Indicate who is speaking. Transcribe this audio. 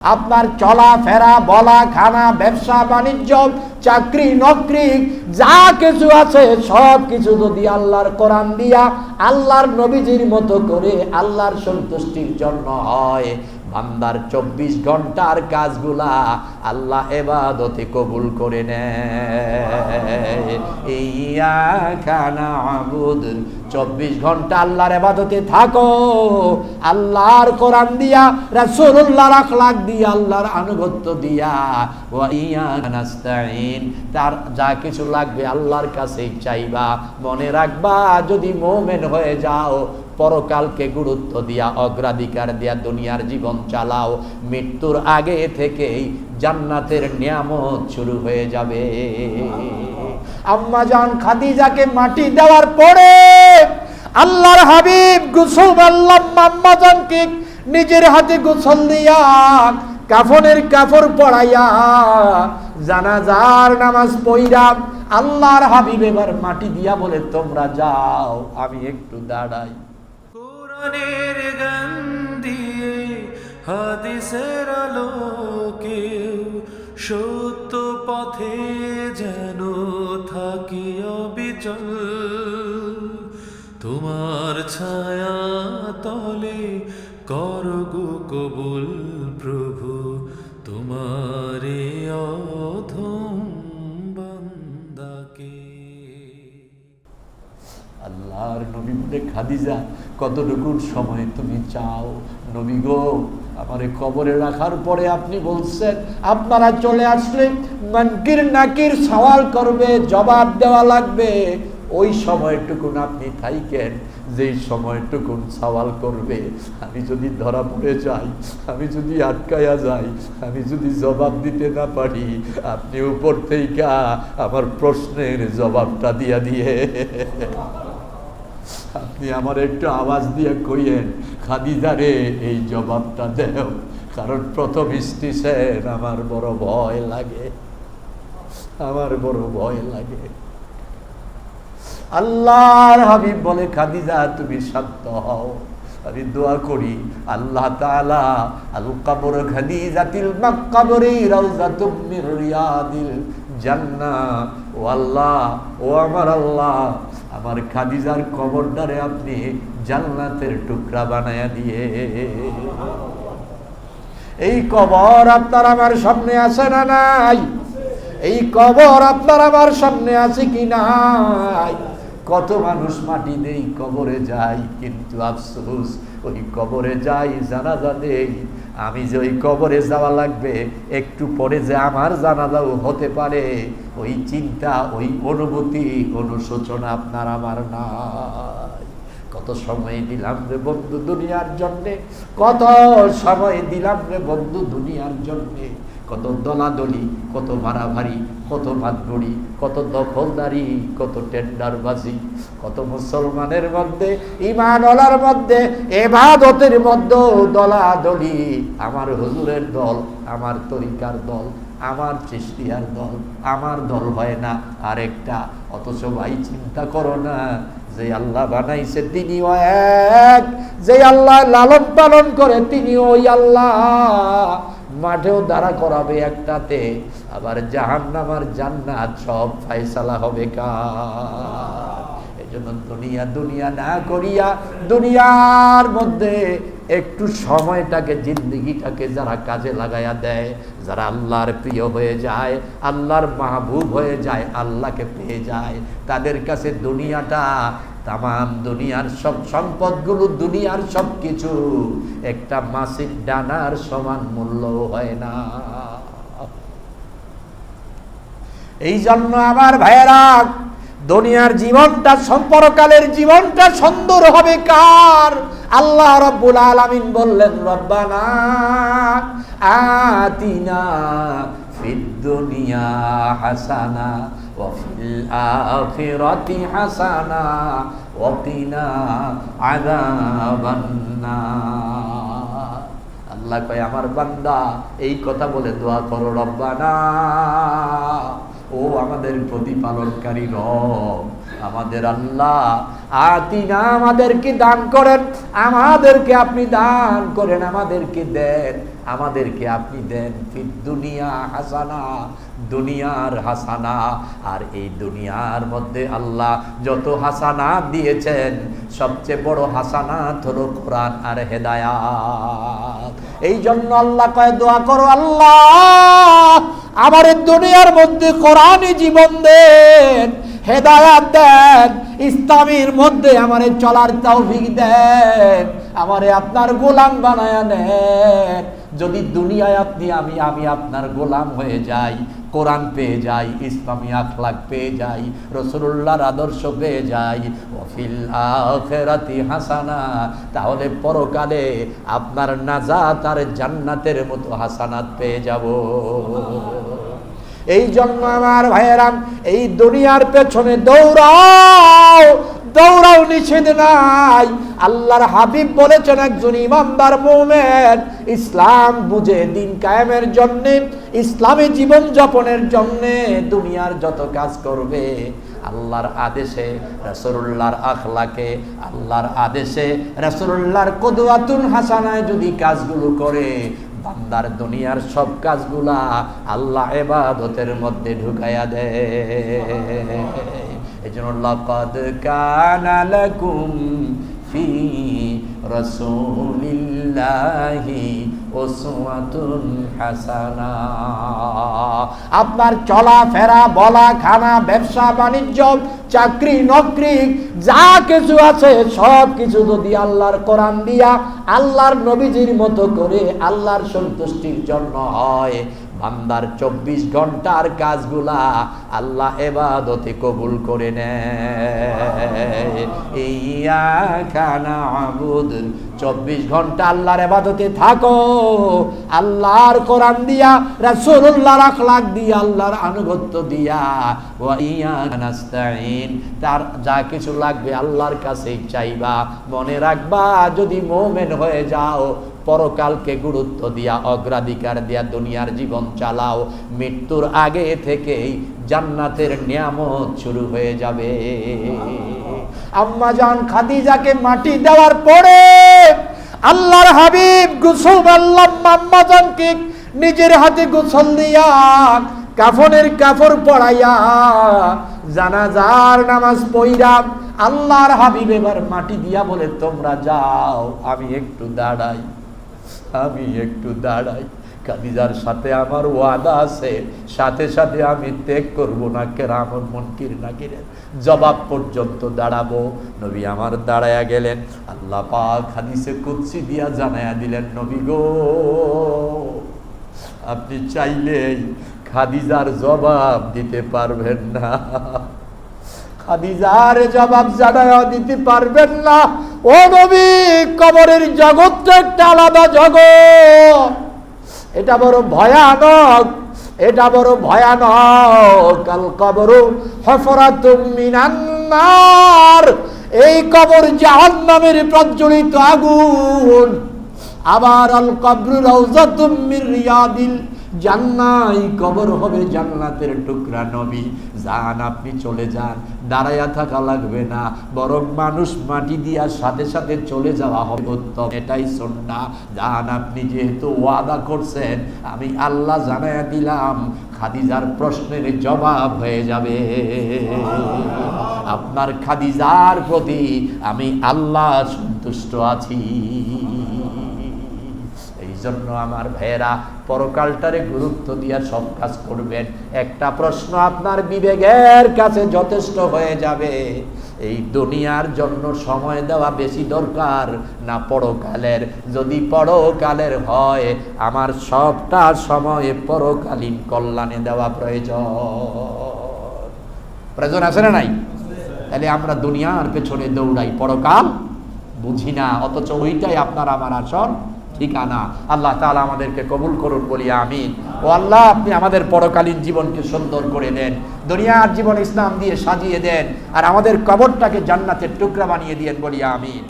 Speaker 1: আপনার চলাফেরা, বলা, খানা, ব্যবসা বাণিজ্য, চাকরি নকরি যা কিছু আছে সব কিছু যদি আল্লাহর কোরআন দিয়া আল্লাহর নবীজির মতো করে আল্লাহর সন্তুষ্টির জন্য হয়, বান্দার 24 ঘন্টার কাজগুলা আল্লাহ ইবাদতে কবুল করে নেয়। ইয়াকা না'বুদ, 24 ঘন্টা আল্লাহর ইবাদতে থাকো, আল্লাহর কোরআন দিয়া, রাসূলুল্লাহর আখলাক দিয়া, আল্লাহর আনুগত্য দিয়া। ওয়া ইয়াকা নাস্তাঈন, তার যা কিছু লাগবে আল্লাহর কাছেই চাইবা। মনে রাখবা, যদি মুমিন হয়ে যাও, পরকালকে গুরুত্ব দিয়া, অগ্রাধিকার দিয়া দুনিয়ার জীবন চালাও, মৃত্যুর আগে থেকেই জান্নাতের নিয়ামত শুরু হয়ে যাবে। আম্মা জান খাদিজাকে মাটি দেওয়ার পরে আল্লাহর হাবিব গোসল করলাম, আম্মা জানকে নিজের হাতে গোসল দিয়া, কাফনের কাপড় পরাইয়া, জানাজার নামাজ পড়া আল্লাহর হাবিব এবার মাটি দিয়া বলে, তোমরা যাও, আমি একটু দাঁড়াই।
Speaker 2: কোরআনের গান দিয়ে, হাদিসের আলোকে সত্য পথে যেন থাকি অবিচল। তোমার ছায়া তলে করগো কবুল প্রভু, তোমারে অধম বান্দাকে।
Speaker 1: আল্লাহর নবী বলে, খাদিজা কতটুকু সময় তুমি চাও? নবী গো, আমারে কবরে রাখার পরে আপনি বলছেন আপনারা চলে আসলে মুনকির নাকির সওয়াল করবে, জবাব দেওয়া লাগবে, ওই সময়টুকুন আপনি থাইকেন, যেই সময়টুকুন সওয়াল করবে। আমি যদি ধরা পড়ে যাই, আমি যদি আটকায়া যাই, আমি যদি জবাব দিতে না পারি, আপনি উপর থেকে আমার প্রশ্নের জবাবটা দিয়া দিয়ে আপনি আমার একটু আওয়াজ দিয়ে কইয়েন, খাদিজা রে এই জবাবটা দেও, কারণ প্রথম স্টেশন আমার বড় ভয় লাগে, আমার বড় ভয় লাগে। আল্লাহর হাবিব বলে, খাদিজা তুমি শান্ত হও, আমি দোয়া করি আল্লাহ তাআলা আল কবর খাদিজাতিল মাকবরি রাউযাতুম মির রিয়াদিল জান্নাহ। ও আল্লাহ, ও আমার আল্লাহ, আমার খাদিজার কবরটারে আপনি জান্নাতের টুকরা বানায়া দিয়ে। এই কবর আপনার আমার সামনে আছে না নাই? এই কবর আপনার আমার সামনে আছে কি নাই? কত মানুষ মাটি দেই, কবরে যাই, কিন্তু আফসোস ওই কবরে যাই, জানাজা দেই, আমি যে ওই কবরে যাওয়া লাগবে, একটু পরে যে আমার জানাজাও হতে পারে, ওই চিন্তা, ওই অনুভূতি, অনুশোচনা আপনার আমার নাই। কত সময় দিলাম রে বন্ধু দুনিয়ার জন্যে, কত সময় দিলাম রে বন্ধু দুনিয়ার জন্যে, কত দলাদলি, কত ভাড়াভাড়ি, কত মাতবড়ি, কত দখলদারি, কত টেন্ডারবাজি, কত মুসলমানের মধ্যে, ঈমানওয়ালার মধ্যে, ইবাদতের মধ্যে দলাদলি। আমার হুজুরের দল, আমার তরিকার দল, আমার চিশতিয়ার দল, আমার দল হয় না আরেকটা। অথচ ভাই চিন্তা করো না, যে আল্লাহ বানাইছে তিনিও এক, যে আল্লাহ লালন পালন করে তিনি ওই আল্লাহ। মাঠেও দাঁড়া করাবে একটাতে, আবার জাহান্নাম আর জান্নাত সব ফয়সালা হবে কার? এজন্য দুনিয়া দুনিয়া না করিয়া, দুনিয়ার মধ্যে একটু সময়টাকে, জিন্দেগিটাকে যারা কাজে লাগাইয়া দেয়, যারা আল্লাহর প্রিয় হয়ে যায়, আল্লাহর মাহবুব হয়ে যায়, আল্লাহকে পেয়ে যায়, তাদের কাছে দুনিয়াটা, তামাম দুনিয়ার সব সম্পদগুলো, দুনিয়ার সব কিছু একটা মাসিক ডানার সমান মূল্য হয় না। এই জন্য আমার ভাইয়েরা, দুনিয়ার জীবনটা, পরকালের জীবনটা সুন্দর হবে কার? আল্লাহ রাব্বুল আলামিন বললেন, রব্বানা আতিনা ফিদ দুনিয়া হাসানা ওয়া ফিল আখিরাতি হাসানা ওয়া কিনা আযাবান নার। আল্লাহ কয়, আমার বান্দা এই কথা বলে দোয়া করো, রব্বানা, ও আমাদের প্রতিপালনকারী রব, আমাদের আল্লাহ, আতিনা, আমাদেরকে দান করেন, আমাদেরকে আপনি দান করেন, আমাদেরকে দেন আমাদেরকে আপনি দেন ফিদ দুনিয়া হাসানা, দুনিয়ার হাসানা। আর এই দুনিয়ার মধ্যে আল্লাহ যত হাসানাত দিয়েছেন সবচেয়ে বড় হাসানাত হলো কোরআন আর হেদায়াত। এই জন্য আল্লাহ কয় দোয়া করো, আল্লাহ আমার দুনিয়ার মধ্যে কোরআনই জীবন দেন, হেদায়াত দেন, ইসলামের মধ্যে আমারে চলার তৌফিক দেন, আমারে আপনার গোলাম বানায়া নেন। যদি দুনিয়ায় আমি আপনার গোলাম হয়ে যাই, কোরআন পেয়ে যাই, ইসলামী আখলাক পেয়ে যাই, রাসূলুল্লাহর আদর্শ পেয়ে যাই, ওয়াফিল আখিরাতি হাসানা, তাহলে পরকালে আপনার নাজাত আর জান্নাতের মতো হাসানাত পেয়ে যাব। এই জন্য আমার ভাইয়েরা এই দুনিয়ার পেছনে দৌড়াও, দৌড়াও নিষেধ নাই। আল্লাহর হাবিব বলেছেন একজন ইমানদার মুমিন ইসলাম বুঝে দিন কায়েমের জন্য, ইসলামী জীবন যাপনের জন্য দুনিয়ার যত কাজ করবে আল্লাহর আদেশে, রাসূলুল্লাহর আখলাকে, আল্লাহর আদেশে, রাসূলুল্লাহর কুদওয়াতুন হাসানায় যদি কাজগুলো করে, বান্দার দুনিয়ার সব কাজগুলা আল্লাহ ইবাদতের মধ্যে ঢুকাইয়া দেয়। এজন্য লাকাদ কানা লাকুম ফি রাসূলিল্লাহি উসওয়াতুন হাসানা। আপনার চলাফেরা, বলা, খানা, ব্যবসা বাণিজ্য, চাকরি নকরি যা কিছু আছে সব কিছু যদি আল্লাহর কোরআন দিয়া আল্লাহর নবীজির মতো করে আল্লাহর সন্তুষ্টির জন্য হয়, বান্দার 24 ঘন্টার কাজগুলা আল্লাহ ইবাদতে কবুল করে নেয়। ইয়াকা না'বুদ, 24 ঘন্টা আল্লাহর ইবাদতে থাকো, আল্লাহর কোরআন দিয়া, রাসূলুল্লাহর আখলাক দিয়া, আল্লাহর আনুগত্য দিয়া। ওয়া ইয়াকা নাস্তাঈন, তার যা কিছু লাগবে আল্লাহর কাছেই চাইবা। মনে রাখবা যদি মুমিন হয়ে যাও, পরকালকে গুরুত্ব দিয়া, অগ্রাধিকার দিয়া দুনিয়ার জীবন চালাও, মৃত্যুর আগে থেকেই জান্নাতের নিয়ামত শুরু হয়ে যাবে। আম্মা জান খাদিজাকে মাটি দেওয়ার পরে আল্লাহর হাবিব গোসল করলাম, আম্মা জানকে নিজের হাতে গোসল দিয়া, কাফনের কাপড় পরাইয়া, জানাজার নামাজ পড়া আল্লাহর হাবিব এবার মাটি দিয়া বলে তোমরা যাও, আমি একটু দাঁড়াই, আমি একটু দাঁড়াই। খাদিজার সাথে আমার ওয়াদা আছে, সাথে সাথে আমি ত্যাগ করবো না, কেরামত মুনকির নাকিরের জবাব পর্যন্ত দাঁড়াবো। নবী আমার দাঁড়ায়া গেলেন, আল্লাহ পাক হাদিসে কুদসি দিয়া জানায়া দিলেন, নবী গো আপনি চাইলেই খাদিজার জবাব দিতে পারবেন না, খাদিজার জবাব জানায়া দিতে পারবেন না। ও নবী, কবরের জগৎটা একটা আলাদা জগৎ, এটা বড় ভয়ানক, এটা বড় ভয়ানক। কাল কবরু হুফরাতুম মিনান নার, এই কবর জাহান্নামের প্রজ্বলিত আগুন। আবার আল কবরু রাউযাতুম মির রিয়াদিল জান্নাহ, এই কবর হবে জান্নাতের টুকরা। নবী যান, আপনি চলে যান, দাঁড়াইয়া থাকা লাগবে না, বরং মানুষ মাটি দিয়া সাথে সাথে চলে যাওয়া হবে উত্তম, এটাই সুন্নাহ। যান, আপনি যেহেতু ওয়াদা করছেন, আমি আল্লাহ জানাইয়া দিলাম খাদিজার প্রশ্নের জবাব হয়ে যাবে। আপনার খাদিজার প্রতি আমি আল্লাহ সন্তুষ্ট আছি। এই জন্য আমার ভাইয়েরা পরকালটারে গুরুত্ব দিয়া সব কাজ করবেন। একটা প্রশ্ন আপনার বিবেকের কাছে যথেষ্ট হয়ে যাবে, এই দুনিয়ার জন্য সময় দেওয়া বেশি দরকার না পরকালের? যদি পরকালের হয়, আমার সবটা সময় পরকালীন কল্যাণে দেওয়া প্রয়োজন। প্রয়োজন আছে না নাই? তাহলে আমরা দুনিয়ার পেছনে দৌড়াই, পরকাল বুঝি না, অথচ ওইটাই আপনার আমার আসল ঠিকানা। আল্লাহ তাআলা আমাদেরকে কবুল করুন, বলি আমিন। ও আল্লাহ, আপনি আমাদের পরকালীন জীবনকে সুন্দর করে দেন, দুনিয়ার জীবন ইসলাম দিয়ে সাজিয়ে দেন, আর আমাদের কবরটাকে জান্নাতের টুকরা বানিয়ে দিয়েন, বলি আমিন।